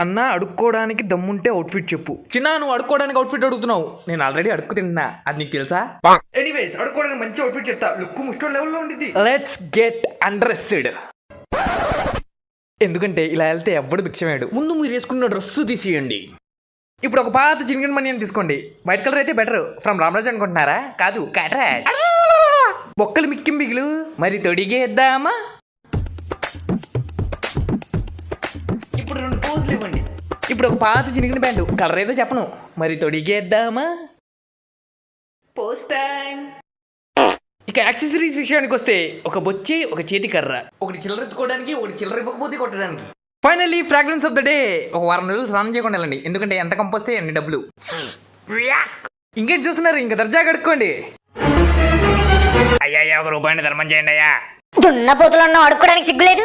అన్న అడుక్కోవడానికి దమ్ముంటే అవుట్ఫిట్ చెప్పు. చిన్న నువ్వు అడుక్కోవడానికి అవుట్ఫిట్ అడుగుతున్నావు, నేను ఆల్రెడీ అడుక్కు తిన్నా, అది నీకు తెలుసా? ఎనీవేస్ అడుక్కోవడానికి మంచి అవుట్ఫిట్ చెప్తా, లుక్ ముస్టో లెవెల్లో ఉంటుంది. Let's get understood. ఎందుకంటే ఇలా వెళ్తే ఎవ్వడు భిక్షమేడు. ముందు మీరు వేసుకున్న డ్రెస్సు తీసేయండి. ఇప్పుడు ఒక పాత చినిగిన మనీ అని తీసుకోండి. వైట్ కలర్ అయితే బెటర్. ఫ్రమ్ రామరాజ్ అనుకుంటున్నారా? కాదు, కాటరాజ్. బొక్కలు మిక్కిం బిగులు మరి తొడిగేద్దామా? ఇప్పుడు 2 పోజులు ఇవ్వండి. ఇప్పుడు ఒక పాత చినిగిన ప్యాంటు, కలర్ ఏదో చెప్పను, మరి తొడిగేద్దామా? Post time. ఇక యాక్సెసరీస్ విషయానికి వస్తే ఒక బొచ్చి, ఒక చేతి కర్ర, ఒకటి చిల్లర ఎత్తుకోవడానికి, ఒకటి చిల్లర ఇవ్వకపోతే కొట్టడానికి. Finally fragrance of the day. ఒక వారం రోజులు స్నానం చేయకుండా వెళ్ళండి, ఎందుకంటే ఎంత కంపోస్తే అన్ని డబ్బులు. ఇంకేం చూస్తున్నారు, ఇంకా దర్జా కడుక్కోండి. అయ్యా 1 రూపాయిని ధర్మం చేయండి అయ్యా. దున్నపోతులు అడుక్కోవడానికి సిగ్గులేదు.